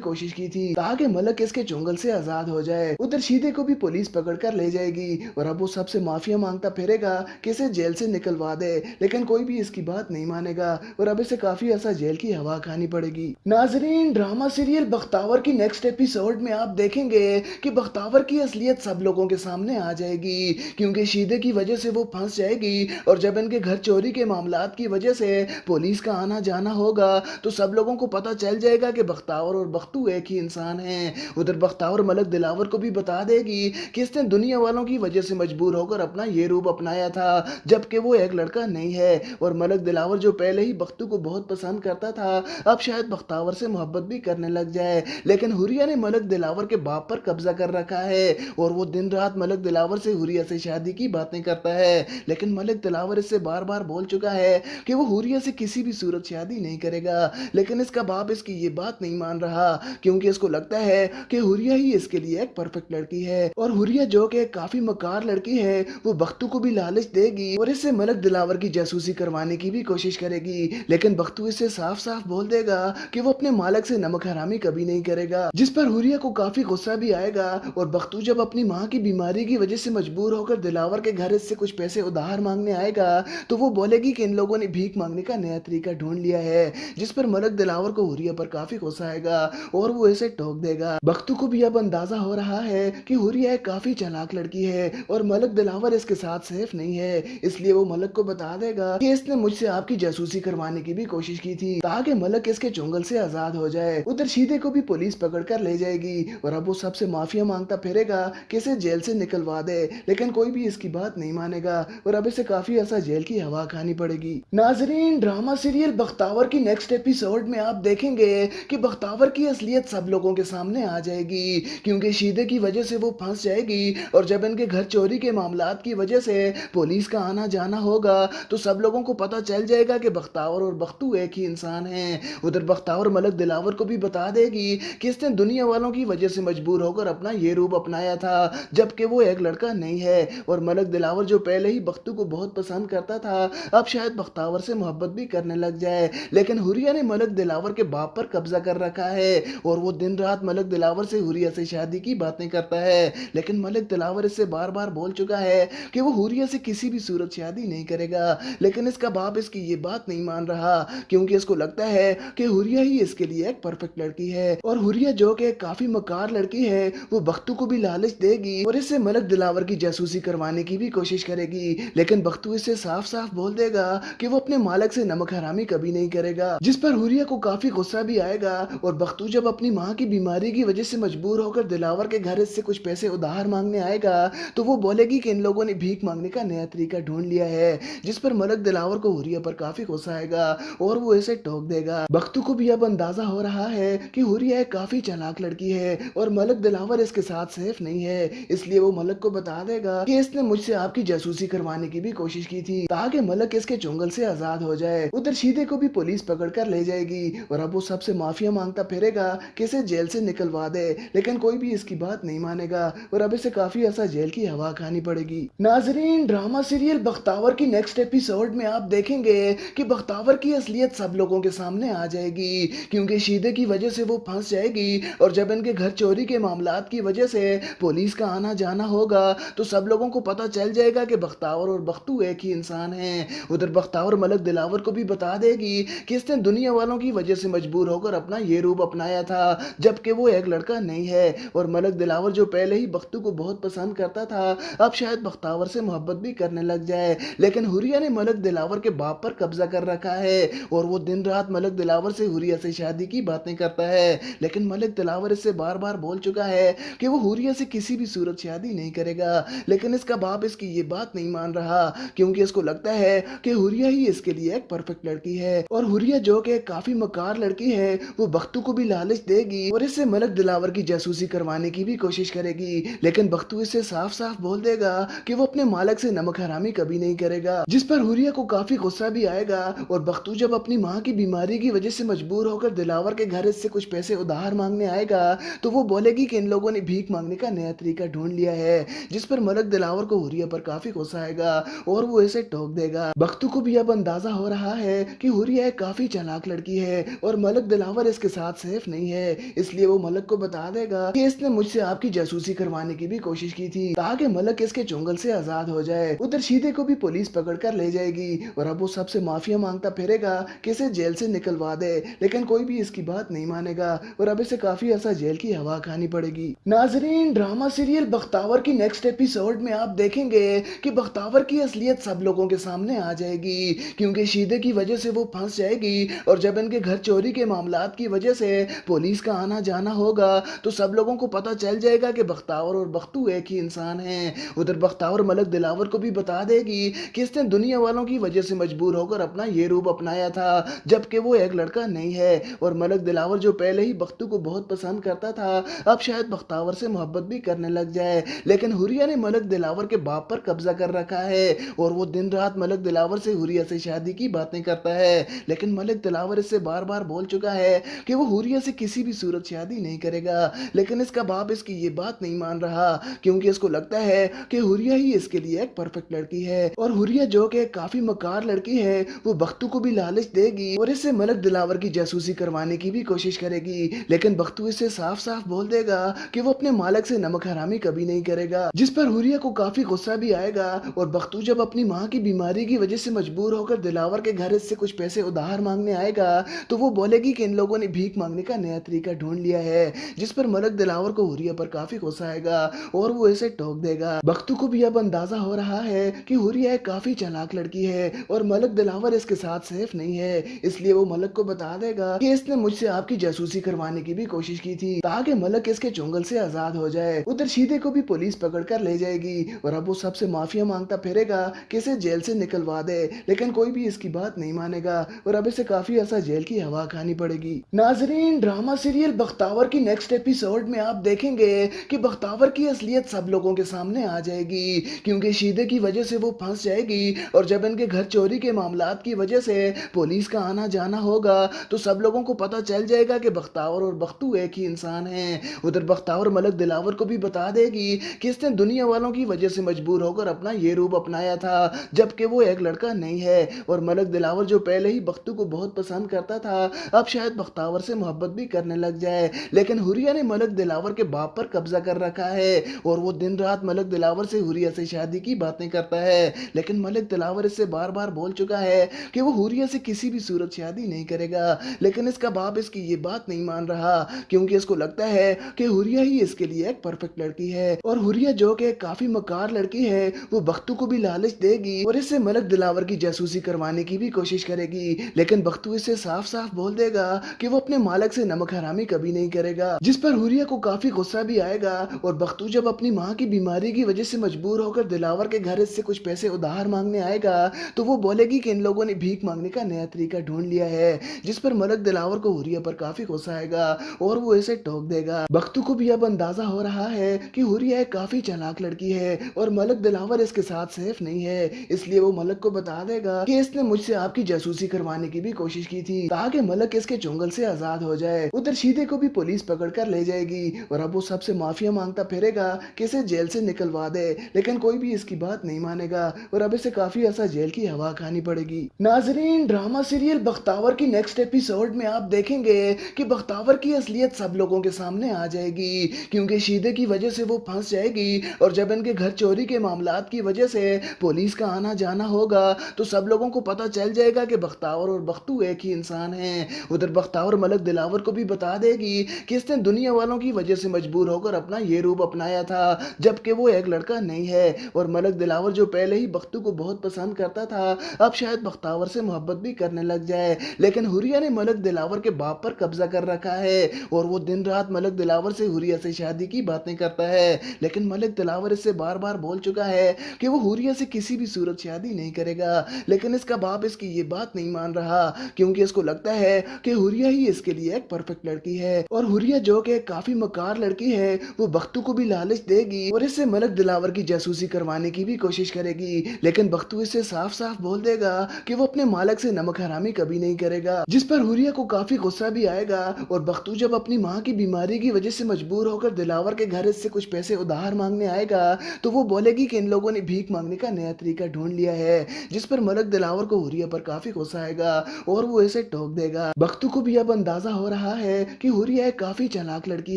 कोशिश की थी ताकि मलक इसके चुंगल से आजाद हो जाए। उधर शीदे को भी पुलिस पकड़ कर ले जाएगी और अब वो सबसे माफिया मांगता फिरेगा कि इसे जेल से निकलवा दे, लेकिन कोई भी इसकी बात नहीं मानेगा और अब इसे काफी ऐसा जेल की हवा खानी पड़ेगी। नाजरीन, ड्रामा सीरियल बख्तावर की नेक्स्ट एपिसोड में आप देखेंगे कि बख्तावर की असलियत सब लोगों के सामने आ जाएगी, क्योंकि शीदे की वजह से वो फंस जाएगी और जब इनके घर चोरी के मामलात की वजह से पुलिस का आना जाना होगा तो सब लोगों को पता चल जाएगा कि बख्तावर और बख्तू एक ही इंसान हैं। उधर बख्तावर मलक दिलावर को भी बता देगी कि इसने दुनिया वालों की वजह से मजबूर होकर अपना ये रूप अपनाया था, जबकि वो एक लड़का नहीं है। और मलक दिलावर जो पहले ही बख्तू को बहुत पसंद करता था, अब शायद बख्तावर से मोहब्बत भी करने लग जाए। लेकिन हुरिया ने मलक दिलावर के बाप पर कब्जा कर रखा है और वो दिन रात मलक दिलावर से हुरिया से शादी की बातें करता है। लेकिन मलक दिलावर इससे बार बार बोल चुका है कि वो हुरिया से किसी भी सूरत शादी नहीं करेगा। लेकिन इसका बाप इसकी ये बात नहीं मान रहा, क्योंकि इसको लगता है कि हुरिया ही इसके लिए एक परफेक्ट लड़की है। और हुरिया जो कि काफी मकार लड़की है, वो बख्तू को भी लालच देगी और इससे मलक दिलावर की जासूसी करवाने की भी कोशिश करेगी। लेकिन बख्तू इससे साफ साफ बोल देगा कि वो अपने मालिक से नमक हरामी कभी नहीं करेगा, जिस पर हुरिया को काफी गुस्सा भी आएगा। और बख्तू जब अपनी माँ की बीमारी की वजह से मजबूर होकर दिलावर के घर इससे कुछ पैसे उधार मांगने आएगा, तो वो बोलेगी कि इन लोगों ने भीख मांगने का नया तरीका ढूंढ लिया है, जिस पर मलक दिलावर को हुरिया पर काफी गुस्सा आएगा और वो इसे टोक देगा। बख्तू को भी अब अंदाजा हो रहा है कि हुरिया एक काफी चालाक लड़की है और मलक दिलावर इसके साथ सेफ नहीं है, इसलिए वो मलक को बता देगा कि इसने मुझसे आपकी जासूसी करवाने की भी कोशिश की थी ताकि मलक इसके चुंगल से आजाद हो जाए। उधर शीदे को भी पुलिस पकड़ कर ले जाएगी और अब वो सबसे माफिया मांगता फिरेगा कि इसे जेल से निकलवा दे, लेकिन कोई भी इसकी बात नहीं मानेगा और अब इसे काफी ऐसा जेल की हवा खानी पड़ेगी। नाजरीन, ड्रामा सीरियल बख्तावर की नेक्स्ट एपिसोड में आप देखेंगे कि बख्तावर की असलियत सब लोगों के सामने आ जाएगी, क्योंकि शीदे की वजह से वो फंस जाएगी और जब इनके घर चोरी के मामलात की वजह से पुलिस का आना जाना होगा तो सब लोगों को पता चल जाएगा कि बख्तावर और बख्तू एक ही इंसान हैं। उधर बख्तावर मलक दिलावर को भी बता देगी कि इसने दुनिया वालों की वजह से मजबूर होकर अपना ये रूप अपनाया था, जबकि वो एक लड़का नहीं है। और मलक दिलावर जो पहले ही बख्तू को बहुत पसंद करता था, अब शायद बख्तावर से मोहब्बत भी करने लग जाए। लेकिन हुरिया ने मलक दिलावर के बाप पर कब्जा कर रखा है और वो दिन रात मलक दिलावर से हुरिया से शादी की बातें करता है। लेकिन मलक दिलावर इससे बार बार बोल चुका है कि वो हुरिया से किसी भी सूरत शादी नहीं करेगा। लेकिन इसका बाप इसकी ये बात नहीं मान रहा, क्योंकि इसको लगता है कि हुरिया ही इसके लिए एक परफेक्ट लड़की है। और हुरिया जो कि काफी मकार लड़की है, वो बख्तू को भी लालच देगी और इससे मलक दिलावर की जासूसी करवाने की भी कोशिश करेगी। लेकिन बख्तू इससे साफ साफ बोल देगा कि वो अपने मालिक से नमक हरामी कभी नहीं करेगा, जिस पर हुरिया को काफी गुस्सा भी आएगा। और बख्तू जब अपनी माँ की बीमारी की वजह से मजबूर होकर दिलावर के घर इससे कुछ पैसे उधार मांगने आएगा, तो वो बोलेगी कि इन लोगों ने भीख मांगने का नया तरीका ढूंढ लिया है, जिस पर मलक दिलावर को हुरिया पर काफी गुस्सा आएगा और वो इसे टोक देगा। बख्तू को भी अब अंदाजा हो रहा है कि हुरिया एक काफी चालाक लड़की है और मलक दिलावर इसके साथ सेफ नहीं है, इसलिए वो मलक को बता देगा कि इसने मुझसे आपकी जासूसी करवाने की भी कोशिश की थी ताकि मलक इसके चुंगल से आजाद हो जाए। उधर शीदे को भी पुलिस पकड़ कर ले जाएगी और अब वो सबसे माफिया मांगता फिरेगा कि इसे जेल से निकलवा दे, लेकिन कोई भी इसकी बात नहीं मानेगा और अब इसे काफी ऐसा जेल की हवा खानी पड़ेगी। नाजरीन, ड्रामा सीरियल बख्तावर की नेक्स्ट एपिसोड में आप देखेंगे कि बख्तावर की असलियत सब लोगों के सामने आ जाएगी, क्योंकि शीदे की वजह से वो फंस जाएगी और जब इनके घर चोरी के मामलात की वजह से पुलिस का आना जाना होगा तो सब लोगों को पता चल जाएगा कि बख्तावर और बख्तू एक ही इंसान हैं। उधर बख्तावर मलक दिलावर को भी बता बता देगी कि इसने दुनिया वालों की वजह से मजबूर होकर अपना ये रूप अपनाया था, जबकि वो एक लड़का नहीं है। और मलक दिलावर जो पहले ही बख्तू को बहुत पसंद करता था, अब शायद बख्तावर से मोहब्बत भी करने लग जाए। लेकिन हुरिया ने मलक दिलावर के बाप पर कब्जा कर रखा है और वो दिन रात मलक दिलावर से हुरिया से शादी की बातें करता है। लेकिन मलक दिलावर इससे बार बार बोल चुका है कि वो हुरिया से किसी भी सूरत शादी नहीं करेगा, लेकिन इसका बाप इसकी ये बात नहीं मान रहा, क्योंकि इसको लगता है कि हुरिया ही इसके लिए एक परफेक्ट लड़की है। और हुरिया जो कि काफी मकार लड़की है, वो बख्तू को भी लालच देगी और इससे मलक दिलावर की जासूसी करवाने की भी कोशिश करेगी। लेकिन बख्तू इससे साफ साफ बोल देगा कि वो अपने मालिक से नमक हरामी कभी नहीं करेगा, जिस पर हुरिया को काफी गुस्सा भी आएगा। और बख्तू जब अपनी माँ की बीमारी की वजह से मजबूर होकर दिलावर के घर इससे कुछ पैसे उधार मांगने आएगा, तो वो बोलेगी कि इन लोगों ने भीख मांगने का नया तरीका ढूंढ लिया है, जिस पर मलक दिलावर को हुरिया पर काफी गुस्सा आएगा और वो इसे टोक देगा। बख्तू को भी अब अंदाजा हो रहा है कि हुरिया एक काफी चालाक लड़की है और मलक दिलावर इसके साथ सेफ नहीं है, इसलिए वो मलक को बता देगा कि इसने मुझसे आपकी जासूसी करवाने की भी कोशिश की थी ताकि मलक इसके चुंगल से आजाद हो जाए। उधर शीदे को भी पुलिस पकड़ कर ले जाएगी और अब वो सबसे माफिया मांगता फिरेगा कि इसे जेल से निकलवा दे, लेकिन कोई भी इसकी बात नहीं मानेगा और अब इसे काफी ऐसा जेल की हवा खानी पड़ेगी। नाजरीन, ड्रामा सीरियल बख्तावर की नेक्स्ट एपिसोड में आप देखेंगे कि बख्तावर की असलियत सब लोगों के सामने आ जाएगी, क्योंकि शीदे की वजह से वो फंस जाएगी और जब इनके घर चोरी के मामलात की वजह से पुलिस का आना जाना होगा तो सब लोगों को पता चल जाएगा कि बख्तावर और बख्तू एक ही इंसान हैं। उधर बख्तावर मलक दिलावर को भी बता देगी कि इसने दुनिया वालों की वजह से मजबूर होकर अपना ये रूप अपनाया था, जबकि वो एक लड़का नहीं है। और मलक दिलावर जो पहले ही बख्तू को बहुत पसंद करता था, अब शायद बख्तावर से मोहब्बत भी करने लग जाए। लेकिन हुरिया ने मलक दिलावर के बाप पर कब्जा कर रखा है और वो दिन रात मलक दिलावर से हुरिया से शादी की बातें करता है। लेकिन मलक दिलावर इससे बार बार बोल चुका है कि वो हुरिया से किसी भी सूरत शादी नहीं करेगा, लेकिन इसका बाप इसकी ये बात नहीं मान रहा, क्योंकि इसको लगता है कि हुरिया ही इसके लिए एक परफेक्ट लड़की है। और हुरिया जो कि काफी मकार लड़की है, वो बख्तू को भी लालच देगी और इससे मलक दिलावर की जासूसी करवाने की भी कोशिश करेगी। लेकिन बख्तू इससे साफ साफ बोल देगा कि वो अपने मालिक से नमक हरामी कभी नहीं करेगा, जिस पर हुरिया को काफी गुस्सा भी आएगा। और बख्तू जब अपनी माँ की बीमारी की वजह से मजबूर होकर दिलावर के घर इससे कुछ पैसे उधार मांगने आएगा, तो वो बोलेगी कि इन लोगों ने भीख मांगने का नया तरीका ढूंढ लिया है, जिस पर मलक दिलावर को हुरिया पर काफी गुस्सा आएगा और वो इसे टोक देगा। बख्तू को भी अब अंदाजा हो रहा है कि हुरिया एक काफी चालाक लड़की है और मलक दिलावर इसके साथ सेफ नहीं है, इसलिए वो मलक को बता देगा कि इसने मुझसे आपकी जासूसी करवाने की भी कोशिश की थी ताकि मलक इसके चुंगल से आजाद हो जाए। उधर शीदे को भी पुलिस पकड़ कर ले जाएगी और अब वो सबसे माफिया मांगता फिरेगा कि इसे जेल से निकलवा दे, लेकिन कोई भी इसकी बात नहीं मानेगा और अब इसे काफी ऐसा जेल की हवा खानी पड़ेगी। नाजरीन, ड्रामा सीरियल बख्तावर की नेक्स्ट एपिसोड में आप देखेंगे कि बख्तावर की असलियत सब लोगों के सामने आ जाएगी, क्योंकि शीदे की वजह से वो फंस जाएगी और जब इनके घर चोरी के मामलात की वजह से पुलिस का आना जाना होगा तो सब लोगों को पता चल जाएगा कि बख्तावर और बख्तू एक ही इंसान हैं। उधर बख्तावर मलक दिलावर को भी बता देगी कि इसने दुनिया वालों की वजह से मजबूर होकर अपना ये रूप अपनाया था, जबकि वो एक लड़का नहीं है। और मलक दिलावर जो पहले ही बख्तू को बहुत पसंद करता था, अब शायद बख्तावर से मोहब्बत भी करने लग जाए। लेकिन हुरिया ने मलक दिलावर के बाप पर कब्जा कर रखा है और वो दिन रात मलक दिलावर से हुरिया से शादी की बातें करता है। लेकिन मलक दिलावर इससे बार बार बोल चुका है कि वो हुरिया से किसी भी सूरत शादी नहीं करेगा, लेकिन इसका बाप इसकी ये बात नहीं मान रहा, क्योंकि इसको लगता है कि हुरिया ही इसके लिए एक परफेक्ट लड़की है। और हुरिया जो कि काफी मकार लड़की है, वो बख्तू को भी लालच देगी और इससे मलक दिलावर की जासूसी करवाने की भी कोशिश करेगी। लेकिन बख्तू इससे साफ साफ बोल देगा कि वो अपने मालिक से नमक हरामी कभी नहीं करेगा, जिस पर हुरिया को काफी गुस्सा भी आएगा। और बख्तू जब अपनी माँ की बीमारी की वजह से मजबूर होकर दिलावर के घर इससे कुछ पैसे उधार मांगने आएगा, तो वो बोलेगी कि इन लोगों ने भीख मांगने का नया तरीका ढूंढ लिया है, जिस पर मलक दिलावर को हुरिया पर काफी गुस्सा आएगा और वो इसे टोक देगा। बख्तू को भी अब अंदाजा हो रहा है कि हुरिया एक काफी चालाक लड़की है और मलक दिलावर इसके साथ सेफ नहीं है, इसलिए वो मलक को बता देगा कि इसने मुझसे आपकी जासूसी करवाने की भी कोशिश की थी ताकि मलक इसके चुंगल से आजाद हो जाए। उधर शीदे को भी पुलिस पकड़ कर ले जाएगी और अब वो सबसे माफिया मांगता फिरेगा कि इसे जेल से निकलवा दे, लेकिन कोई भी इसकी बात नहीं मानेगा और अब इसे काफी ऐसा जेल की हवा खानी पड़ेगी। नाजरीन, ड्रामा सीरियल बख्तावर की नेक्स्ट एपिसोड में आप देखेंगे कि बख्तावर की असलियत सब लोगों के सामने आ जाएगी, क्योंकि शीदे की वजह से वो फंस जाएगी और जब इनके घर चोरी के मामलात की वजह से पुलिस का आना जाना होगा तो सब लोगों को पता चल जाएगा जाएगा कि बख्तावर और बख्तू एक ही इंसान हैं। उधर बख्तावर मलक दिलावर को भी बता देगी कि इसने दुनिया वालों की वजह से मजबूर होकर अपना ये रूप अपनाया था, जबकि वो एक लड़का नहीं है। और मलक दिलावर जो पहले ही बख्तू को बहुत पसंद करता था, अब शायद बख्तावर से मोहब्बत भी करने लग जाए। लेकिन हुरिया ने मलक दिलावर के बाप पर कब्जा कर रखा है और वो दिन रात मलक दिलावर से हुरिया से शादी की बातें करता है। लेकिन मलक दिलावर इससे बार बार बोल चुका है कि वो हुरिया से किसी भी सूरत शादी नहीं करेगा। लेकिन इसका बाप इसकी ये बात नहीं मान रहा, क्योंकि इसको लगता है कि हुरिया ही इसके लिए एक परफेक्ट लड़की है। और हुरिया जो कि काफी मकार लड़की है, वो बख्तू को भी लालच देगी और इससे मलक दिलावर की जासूसी करवाने की भी कोशिश करेगी। लेकिन बख्तू इससे साफ साफ बोल देगा कि वो अपने मालिक से नमक हरामी कभी नहीं करेगा, जिस पर हुरिया को काफी गुस्सा भी आएगा। और बख्तू जब अपनी माँ की बीमारी की वजह से मजबूर होकर दिलावर के घर इससे कुछ पैसे उधार मांगने आएगा, तो वो बोलेगी कि इन लोगों ने भीख मांगने का नया तरीका ढूंढ लिया है, जिस पर मलक दिलावर को हुरिया पर काफी गुस्सा आएगा और वो इसे टोक देगा। बख्तू को भी अब अंदाजा हो रहा है कि हुरिया एक काफी चालाक लड़की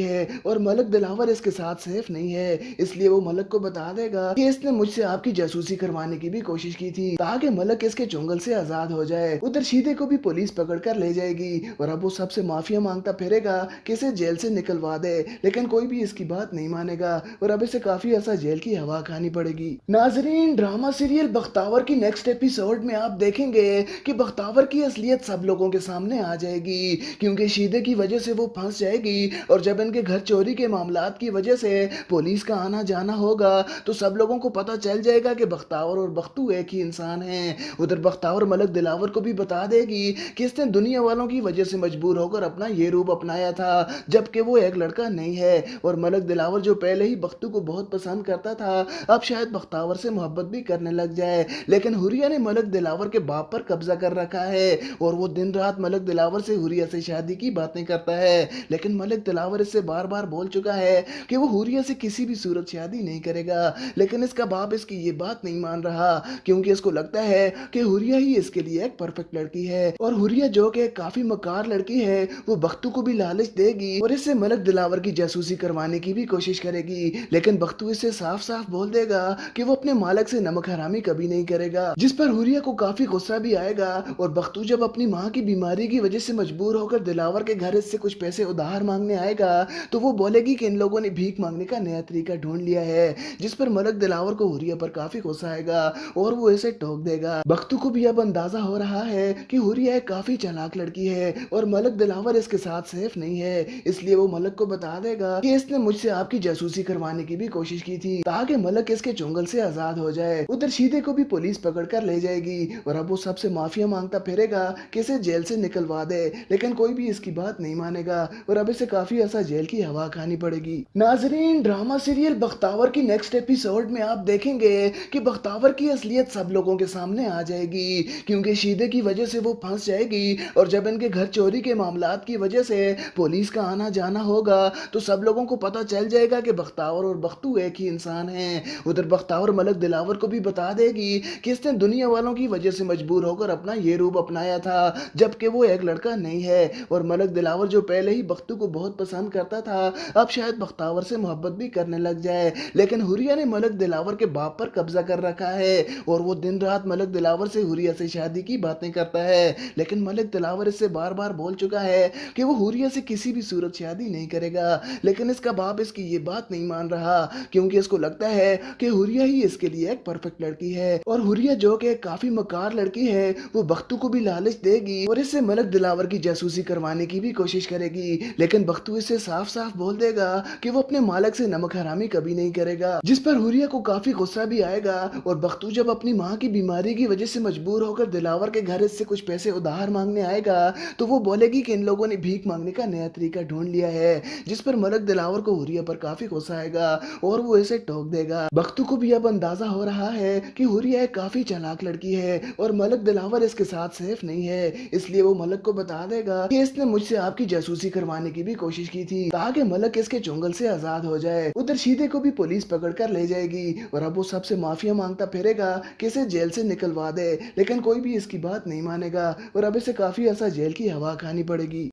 है और मलक दिलावर इसके साथ सेफ नहीं है, इसलिए वो मलक को बता देगा कि इसने मुझसे आपकी जासूसी करवाने की भी कोशिश की थी ताकि मलक इसके चुंगल से आजाद हो जाए। उधर शीदे को भी पुलिस पकड़ कर ले जाएगी और अब वो सबसे माफिया मांगता फिरेगा कि इसे जेल से निकलवा दे, लेकिन कोई भी इसकी बात नहीं मानेगा और अब इसे काफी ऐसा जेल की हवा खानी पड़ेगी। नाजरीन, ड्रामा सीरियल बख्तावर की नेक्स्ट एपिसोड में आप देखेंगे कि बख्तावर की असलियत सब लोगों के सामने आ जाएगी, क्योंकि शीदे की वजह से वो फंस जाएगी और जब इनके घर चोरी के मामलात की वजह से पुलिस का आना जाना होगा तो सब लोगों को पता चल जाएगा कि बख्तावर और बख्तू एक ही इंसान हैं। उधर बख्तावर मलक दिलावर को भी बता देगी कि इसने दुनिया वालों की वजह से मजबूर होकर अपना ये रूप अपनाया था, जबकि वो एक लड़का नहीं है। और मलक दिलावर जो पहले ही बख्तू को बहुत पसंद करता था, अब शायद बख्तावर से मोहब्बत भी करने लग जाए। लेकिन हुरिया ने मलक दिलावर के बाप पर कब्जा कर रखा है और वो दिन रात मलक दिलावर से हुरिया से शादी की बातें करता है। लेकिन मलक दिलावर इससे बार बार बोल चुका है कि वो हुरिया से किसी भी सूरत शादी नहीं करेगा। लेकिन इसका बाप इसकी ये बात नहीं मान रहा, क्योंकि इसको लगता है कि हुरिया ही इसके लिए एक परफेक्ट लड़की है। और हुरिया जो कि काफी मकार लड़की है, वो बख्तू को भी लालच देगी और इससे मलक दिलावर की जासूसी करवाने की भी कोशिश करेगी। लेकिन बख्तू इससे साफ साफ बोल देगा कि वो अपने मालिक से नमक हरामी कभी नहीं करेगा, जिस पर हुरिया को काफी गुस्सा भी आएगा। और बख्तू जब अपनी माँ की बीमारी की वजह से मजबूर होकर दिलावर के घर इससे कुछ पैसे उधार मांगने आएगा, तो वो बोलेगी कि इन लोगों ने भीख मांगने का नया तरीका ढूंढ लिया है, जिस पर मलक दिलावर को हुरिया पर काफी गुस्सा आएगा और वो इसे टोक देगा। बख्तू को भी अब अंदाजा हो रहा है कि हुरिया एक काफी चालाक लड़की है और मलक दिलावर इसके साथ सेफ नहीं है, इसलिए वो मलक को बता देगा कि इसने मुझसे आपकी जासूसी करवाने की भी कोशिश की थी ताकि मलक इसके चुंगल से आजाद हो जाए। उधर शीदे को भी पुलिस पकड़ कर ले जाएगी और अब वो सबसे माफिया मांगता फिरेगा कि इसे जेल से निकलवा दे, लेकिन कोई भी इसकी बात नहीं मानेगा और अब इसे काफी ऐसा जेल की हवा खानी पड़ेगी। नाजरीन, ड्रामा सीरियल बख्तावर की नेक्स्ट एपिसोड में आप देखेंगे कि बख्तावर की असलियत सब लोगों के सामने आ जाएगी, क्योंकि शीदे की वजह से वो फंस जाएगी और जब इनके घर चोरी के मामलात की वजह से पुलिस का आना जाना होगा तो सब लोगों को पता चल जाएगा कि बख्तावर और बख्तू एक ही इंसान हैं। उधर बख्तावर मलक दिलावर को भी बता देगी कि इसने दुनिया वालों की वजह से मजबूर होकर अपना ये रूप अपनाया था, जबकि वो एक लड़का नहीं है। और मलक दिलावर जो पहले ही बख्तू को बहुत पसंद करता था, अब शायद बख्तावर से मोहब्बत भी करने लग जाए। लेकिन हुरिया ने मलक दिलावर के बाप पर कब्जा कर रखा है और वो दिन रात मलक दिलावर से हुरिया से शादी की बातें करता है। लेकिन मलक दिलावर इससे बार बार बोल चुका है कि वो हुरिया से किसी भी सूरत शादी नहीं करेगा। लेकिन इसका बाप इसकी ये बात नहीं मान रहा, क्योंकि इसको लगता है कि हुरिया ही इसके लिए एक परफेक्ट लड़की है। और हुरिया जो कि काफी मकार लड़की है, वो बख्तू को भी लालच देगी और इससे मलक दिलावर की जासूसी करवाने की भी कोशिश करेगी। लेकिन बख्तू इससे साफ साफ बोल देगा कि वो अपने मालिक से नमक हरामी कभी नहीं करेगा, जिस पर हुरिया को काफी गुस्सा भी आएगा। और बख्तू जब अपनी माँ की बीमारी की वजह से मजबूर होकर दिलावर के घर इससे कुछ पैसे उधार मांगने आएगा, तो वो बोलेगी कि इन लोगों ने भीख मांगने का नया तरीका ढूंढ लिया है, जिस पर मलक दिलावर को हुरिया पर काफी गुस्सा आएगा और वो इसे टोक देगा। बख्तू को भी अब अंदाजा हो रहा है कि हुरिया एक काफी चालाक लड़की है और मलक दिलावर इसके साथ सेफ नहीं है, इसलिए वो मलक को बता देगा कि इसने मुझसे आपकी जासूसी करवाने की भी कोशिश की थी ताकि मलक इसके चुंगल से आजाद हो जाए। उधर शीदे को भी पुलिस पकड़ कर ले जाएगी और अब वो सबसे माफिया मांगता फिरेगा कि इसे जेल से निकलवा दे, लेकिन कोई भी इसकी बात नहीं मानेगा और अब इसे काफी ऐसा जेल की हवा खानी पड़ेगी।